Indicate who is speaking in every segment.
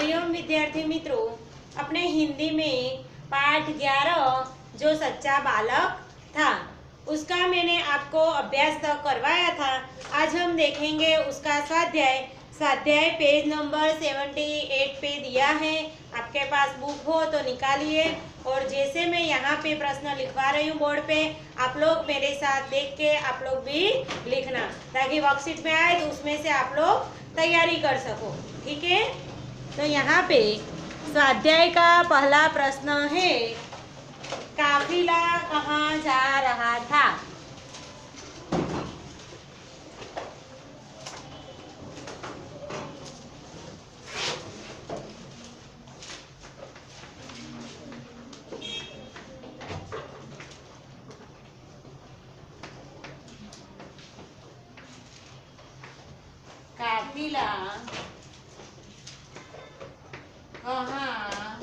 Speaker 1: हरिओम विद्यार्थी मित्रों, अपने हिंदी में पाठ 11 जो सच्चा बालक था उसका मैंने आपको अभ्यास करवाया था। आज हम देखेंगे उसका स्वाध्याय पेज नंबर 78 पे दिया है। आपके पास बुक हो तो निकालिए और जैसे मैं यहाँ पे प्रश्न लिखवा रही हूँ बोर्ड पे, आप लोग मेरे साथ देख के आप लोग भी लिखना ताकि वर्कशीट में आए तो उसमें से आप लोग तैयारी कर सको। ठीक है, तो यहाँ पे स्वाध्याय का पहला प्रश्न है, काफिला कहाँ जा रहा था? काफिला कहाँ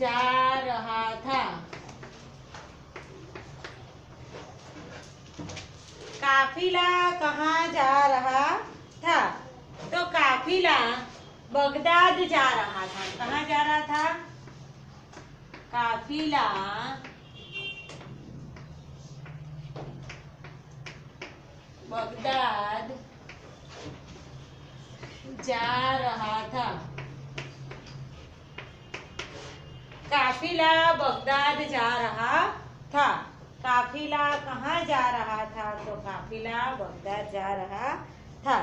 Speaker 1: जा रहा था? काफिला कहाँ जा रहा था? तो काफिला बगदाद जा रहा था। कहाँ जा रहा था? काफिला बगदाद जा रहा था। काफिला बगदाद जा रहा था। काफिला कहाँ जा रहा था? तो काफिला बगदाद जा रहा था।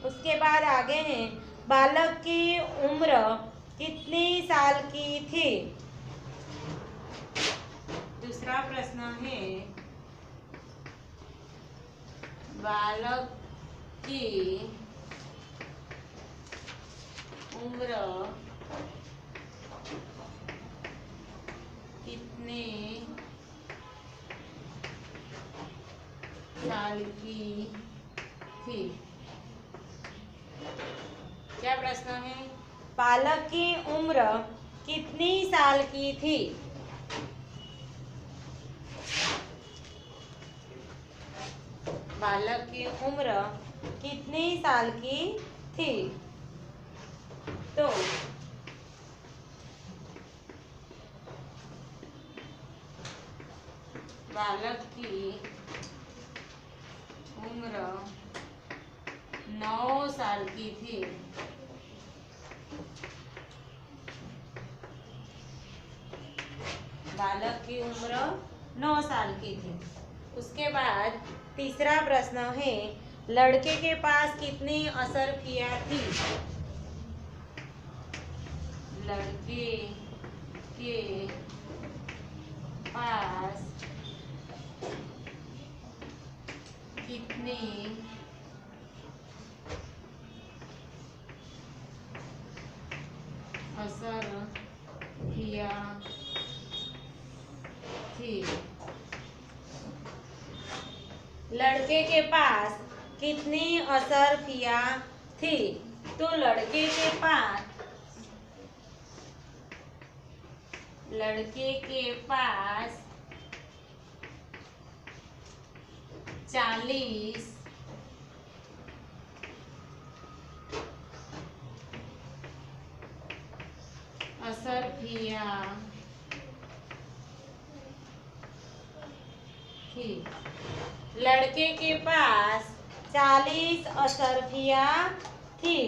Speaker 1: उसके बाद आगे है, बालक की उम्र कितनी साल की थी? दूसरा प्रश्न है, बालक की उम्र कितने साल की थी? क्या प्रश्न है? बालक की उम्र कितनी साल की थी? बालक की उम्र कितनी साल की थी? तो बालक की उम्र 9 साल की थी। बालक की उम्र 9 साल की थी। उसके बाद तीसरा प्रश्न है, लड़के के पास कितनी असरफिया थी? लड़के के पास कितनी असरफिया थी? लड़के के पास कितनी असरफिया थी? तो लड़के के पास 40 असरफिया थी। लड़के के पास 40 असरफिया थी।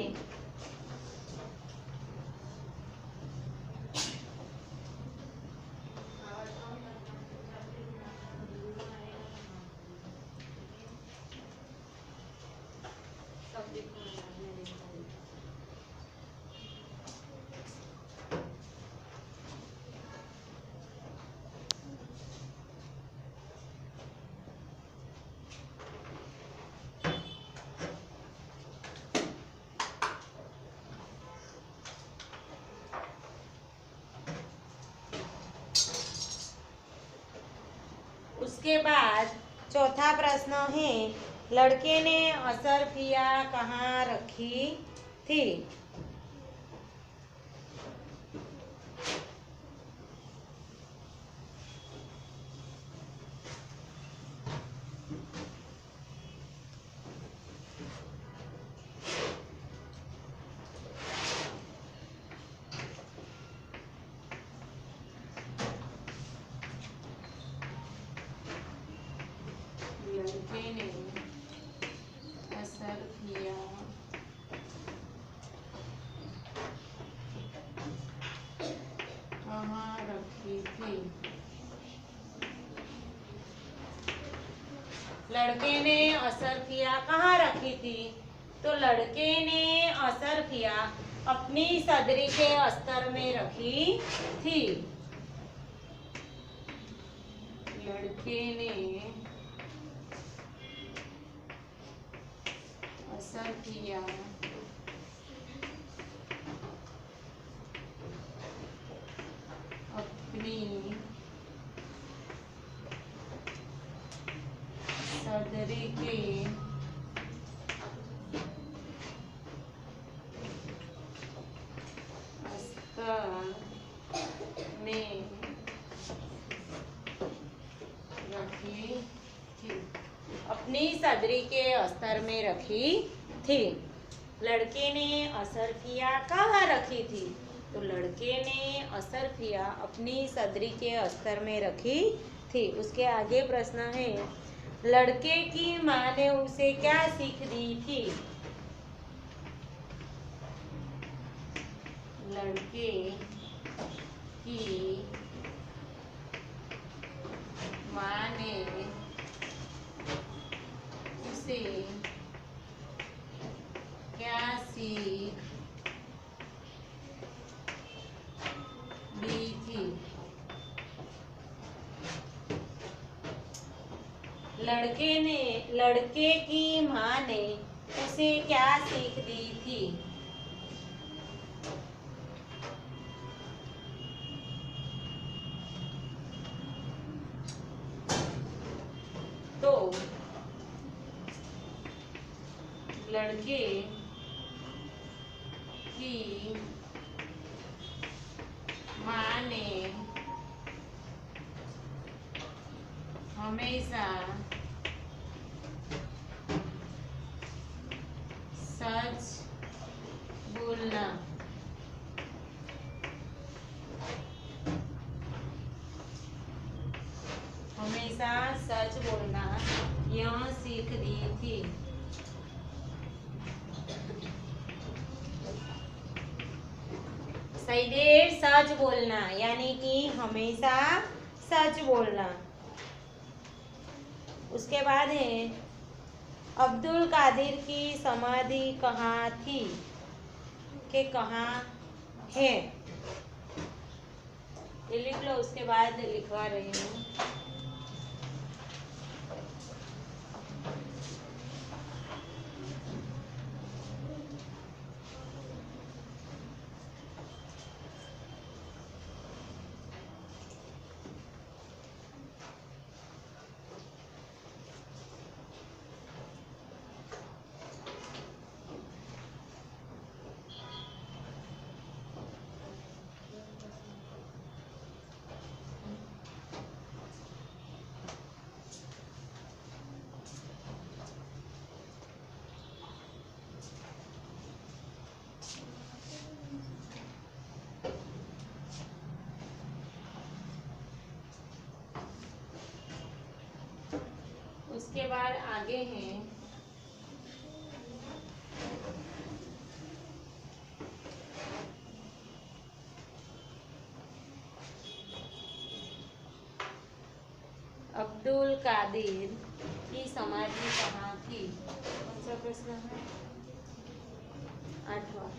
Speaker 1: उसके बाद चौथा प्रश्न है, लड़के ने असरफिया कहाँ रखी थी? लड़के ने असर किया कहाँ रखी थी। लड़के ने असर किया कहाँ रखी थी, तो लड़के ने असर किया अपनी सदरी के अस्तर में रखी थी। लड़के ने असर किया अपनी सदरी के अस्तर में रखी थी। अपनी सदरी के अस्तर में रखी थी। लड़के ने असर किया कहाँ रखी थी, तो लड़के ने असर किया अपनी सदरी के अस्तर में रखी थी। उसके आगे प्रश्न है, लड़के की माँ ने उसे क्या सीख दी थी। लड़के की माँ ने उसे क्या सीख दी थी। लड़के की माँ ने उसे क्या सीख दी थी। तो लड़के की माँ ने हमेशा सच बोलना हमेशा सच बोलना यह सीख दी थी। सदैव सच बोलना यानी कि हमेशा सच बोलना। उसके बाद है, अब्दुल कादिर की समाधि कहाँ थी, के कहाँ है। ये लिख लो, उसके बाद लिखवा रही हूँ। उसके बाद आगे हैं, अब्दुल कादिर की समाधि कहाँ थी। कौन सा प्रश्न है, 8वां।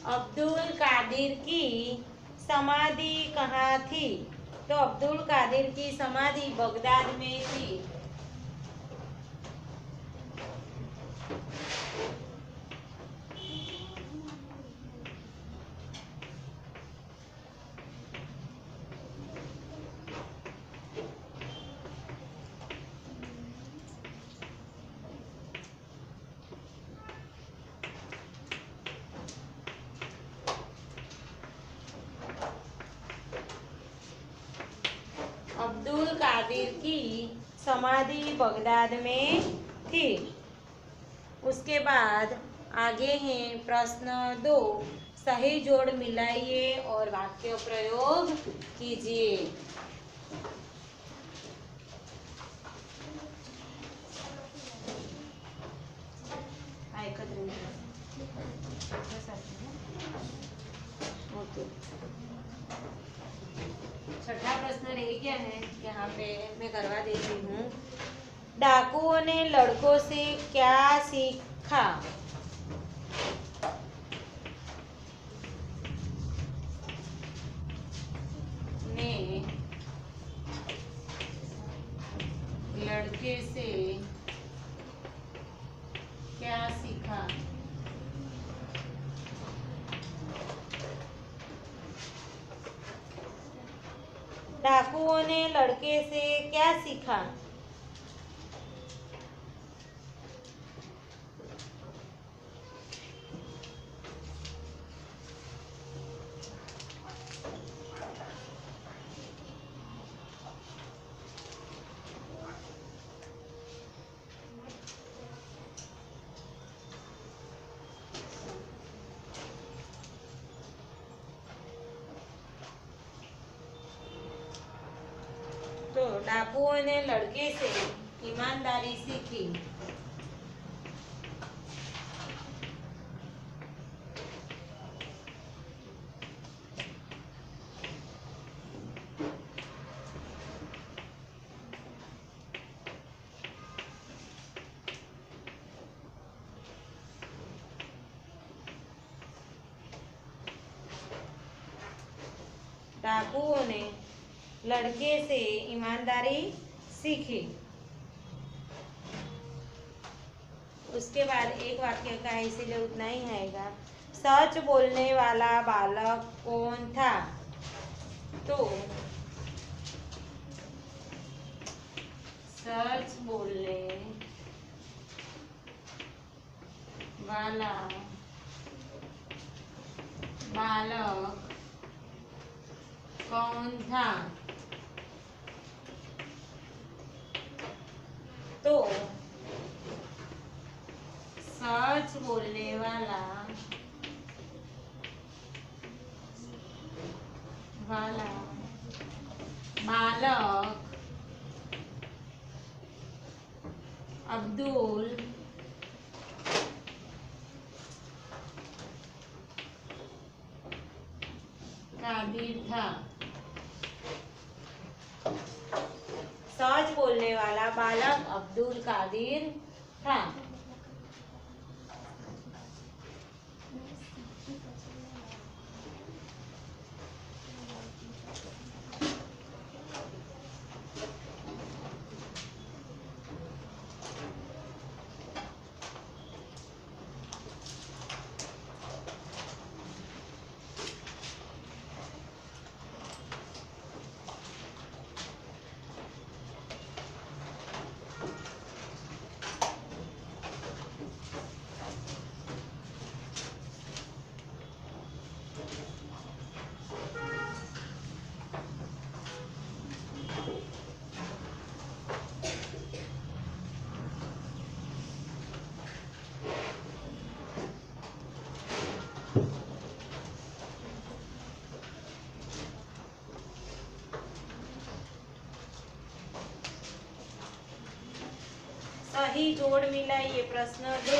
Speaker 1: अब्दुल कादिर की समाधि कहाँ थी, तो अब्दुल कादिर की समाधि बगदाद में थी। कादिर की समाधि बगदाद में थी। उसके बाद आगे हैं प्रश्न 2, सही जोड़ मिलाइए और वाक्य प्रयोग कीजिए। छठा प्रश्न रह गया है, यहाँ पे मैं करवा देती हूँ। डाकुओं ने लड़कों से क्या सीखा? ने लड़के से क्या सीखा? डाकुओं ने लड़के से क्या सीखा? तो डाकुओं ने लड़के से ईमानदारी सीखी। डाकुओं ने लड़के से ईमानदारी सीखी। उसके बाद एक वाक्य का है, इसीलिए उतना ही आएगा। सच बोलने वाला बालक कौन था? तो सच बोलने वाला बालक कौन था? तो सच बोलने वाला बालक अब्दुल कादिर था। सच बोलने वाला बालक अब्दुल कादिर था। सही जोड़ मिलाइए। प्रश्न 2,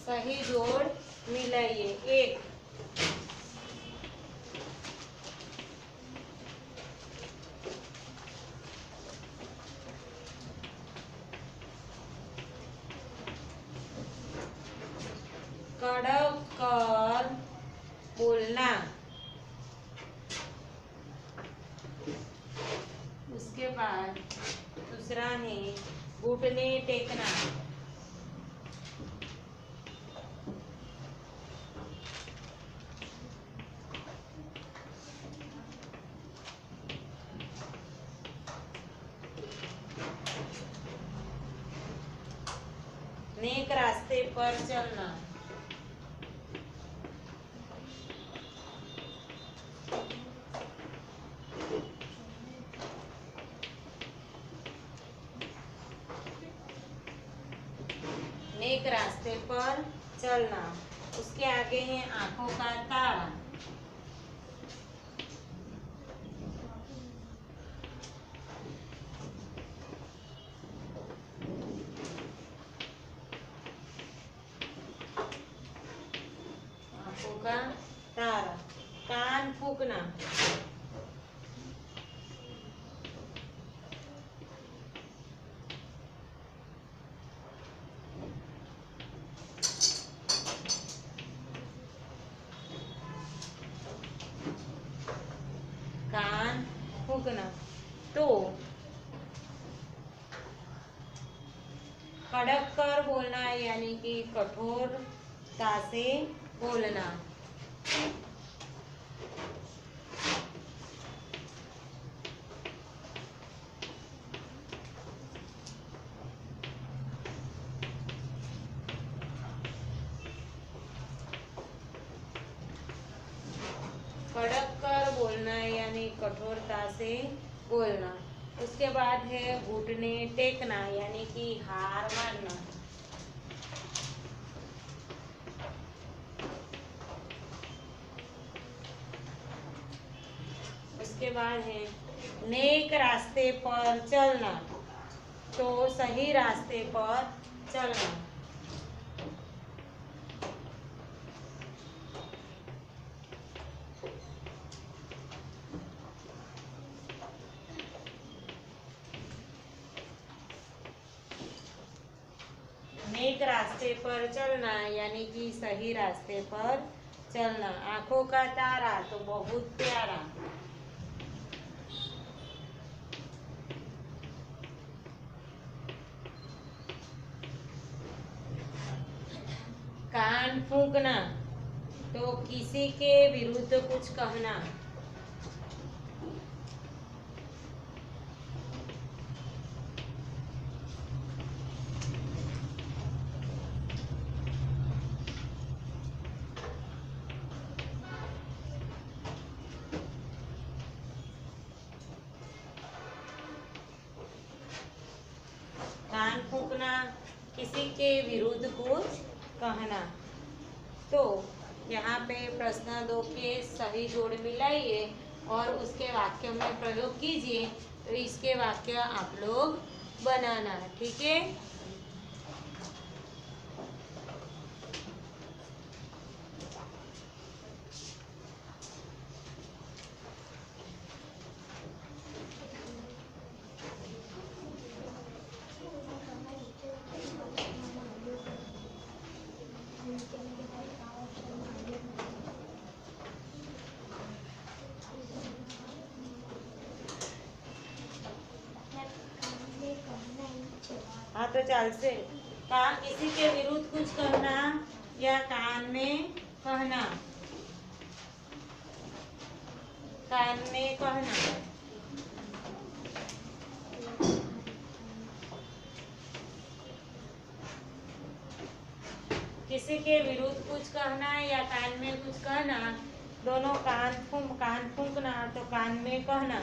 Speaker 1: सही जोड़ मिलाइए। 1, कड़क कर बोलना। उसके बाद दूसरा है घुटने टेकना। नेक रास्ते पर चलना। नेक रास्ते पर चलना। उसके आगे है आंखों का तारा। आंखों का तारा। कान फूंकना। कान फूंकना। तो कड़क कर बोलना यानी कि कठोरता से बोलना। कड़क कर बोलना यानी कठोरता से बोलना। उसके बाद है घुटने टेकना यानी कि हार मानना। उसके बाद है नेक रास्ते पर चलना। तो सही रास्ते पर चलना। नेक रास्ते पर चलना यानी कि सही रास्ते पर चलना। आंखों का तारा तो बहुत प्यारा। कान फूंकना तो किसी के विरुद्ध कुछ कहना। कान फूंकना किसी के विरुद्ध कुछ कहना। तो यहाँ पे प्रश्न 2 के सही जोड़ मिलाइए और उसके वाक्य में प्रयोग कीजिए। तो इसके वाक्य आप लोग बनाना, ठीक है। हाँ तो चालसे किसी के विरुद्ध कुछ कहना या कान में कहना। कान में कहना। किसी के विरुद्ध कुछ कहना या कान में कुछ कहना, दोनों कान फूंकना तो कान में कहना,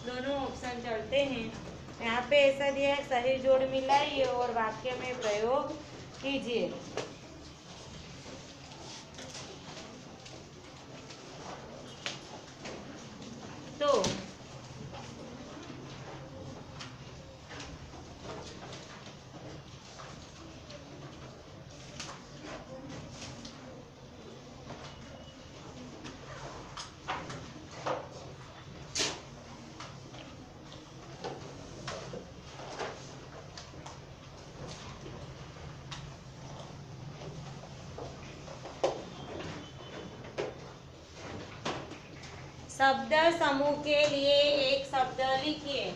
Speaker 1: दोनों ऑप्शन चलते हैं। यहाँ पे ऐसा दिया है, सही जोड़ मिलाइए और वाक्य में प्रयोग कीजिए। तो शब्द समूह के लिए एक शब्द लिखिए।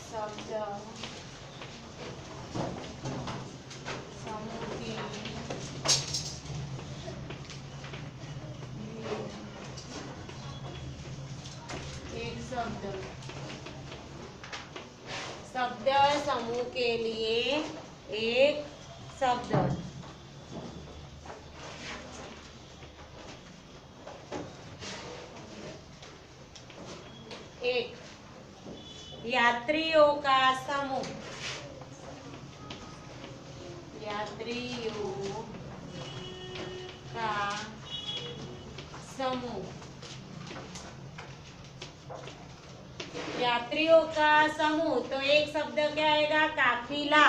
Speaker 1: शब्द समूह के लिए एक शब्द समूह के लिए एक शब्द। एक, यात्रियों का समूह। यात्रियों का समूह। यात्रियों का समूह तो एक शब्द क्या आएगा? काफिला।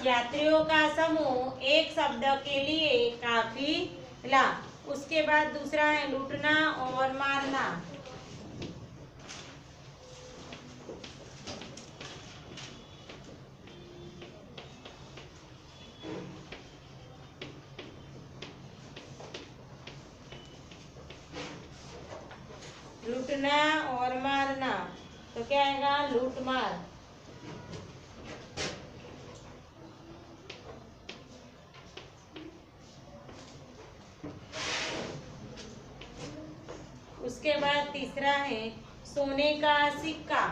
Speaker 1: यात्रियों का समूह एक शब्द के लिए काफिला। उसके बाद दूसरा है लूटना और मारना। लूटना और मारना तो क्या आएगा? लूटमार। उसके बाद तीसरा है सोने का सिक्का।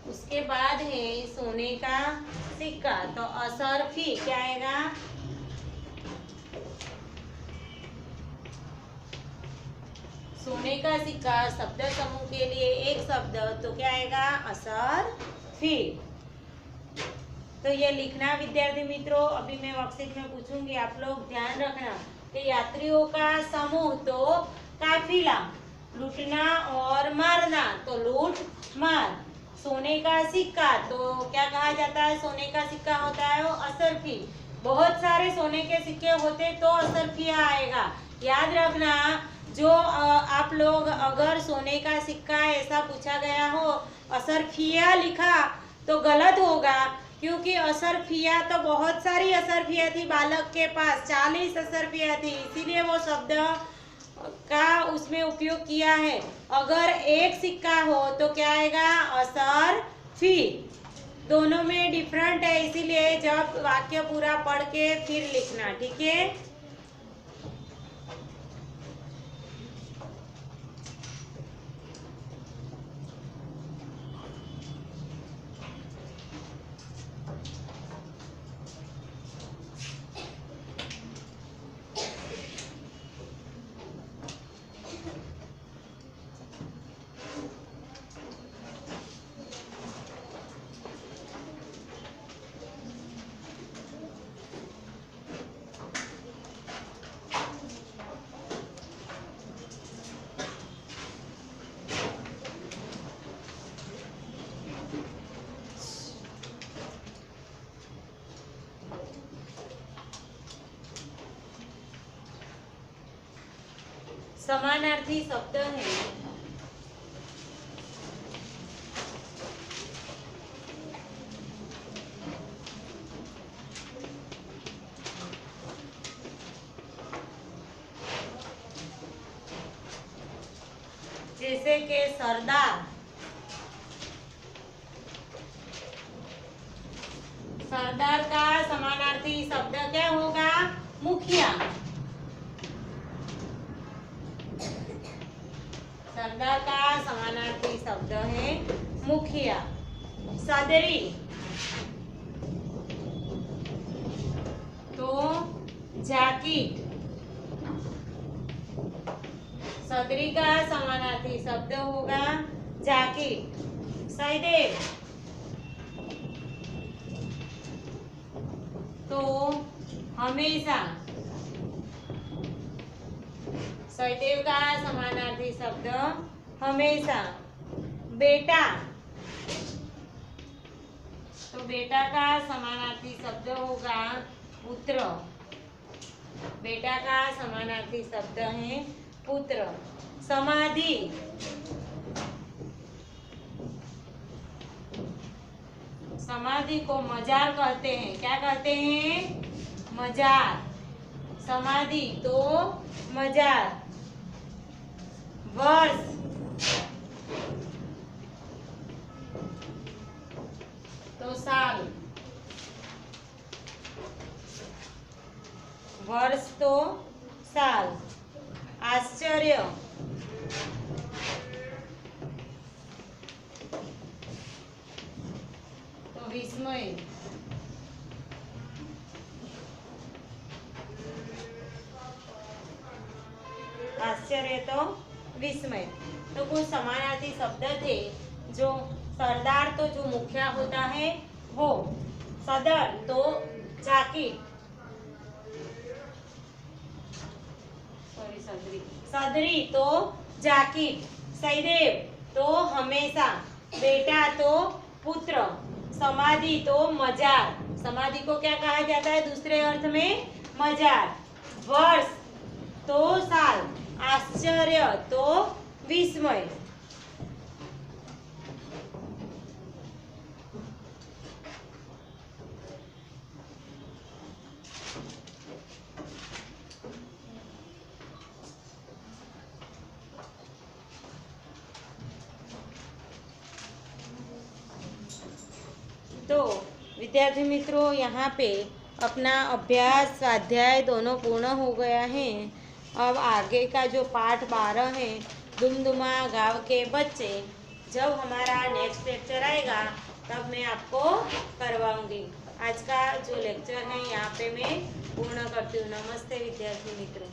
Speaker 1: उसके बाद है सोने का सिक्का तो असरफी क्या आएगा? सोने का सिक्का शब्द समूह के लिए एक शब्द तो क्या आएगा? असरफी। तो ये लिखना विद्यार्थी मित्रों। अभी मैं वर्कशीट में पूछूंगी, आप लोग ध्यान रखना कि यात्रियों का समूह तो काफिला, लूटना और मारना तो लूट मार, सोने का सिक्का तो क्या कहा जाता है? सोने का सिक्का होता है वो असरफी। बहुत सारे सोने के सिक्के होते तो असरफिया आएगा। याद रखना, जो आप लोग अगर सोने का सिक्का ऐसा पूछा गया हो असरफिया लिखा तो गलत होगा, क्योंकि असरफिया तो बहुत सारी असरफिया थी बालक के पास, 40 असरफिया थी, इसीलिए वो शब्द का उसमें उपयोग किया है। अगर एक सिक्का हो तो क्या आएगा? असरफी। दोनों में डिफरेंट है, इसीलिए जब वाक्य पूरा पढ़ के फिर लिखना, ठीक है। समानार्थी शब्द है जैसे कि सरदार। सरदार का समानार्थी शब्द क्या होगा? मुखिया। सरदार का समानार्थी शब्द है मुखिया। सदरी तो जाकिट। सदरी का समानार्थी शब्द होगा जाकिट। सैदेव तो हमेशा। सैदेव का समानार्थी शब्द हमेशा। बेटा तो बेटा का समानार्थी शब्द होगा पुत्र। बेटा का समानार्थी शब्द है पुत्र। समाधि समाधि को मजार कहते हैं। क्या कहते हैं? मजार। समाधि तो मजार। वर्ष तो साल, वर्ष तो साल, आश्चर्य तो विस्मय, आश्चर्य तो विस्मय। तो कुछ समानार्थी शब्द थे। जो सरदार तो जो मुखिया होता है वो, सदर तो जाकिर, सदरी तो जाकिर, सदैव तो हमेशा, बेटा तो पुत्र, समाधि तो मजार, समाधि को क्या कहा जाता है दूसरे अर्थ में? मजार, वर्ष तो साल, आश्चर्य तो विस्मय। तो विद्यार्थी मित्रों, यहाँ पे अपना अभ्यास स्वाध्याय दोनों पूर्ण हो गया है। अब आगे का जो पाठ 12 है, दुमदुमा गांव के बच्चे, जब हमारा नेक्स्ट लेक्चर आएगा तब मैं आपको करवाऊंगी। आज का जो लेक्चर है यहाँ पे मैं पूर्ण करती हूँ। नमस्ते विद्यार्थी मित्रों।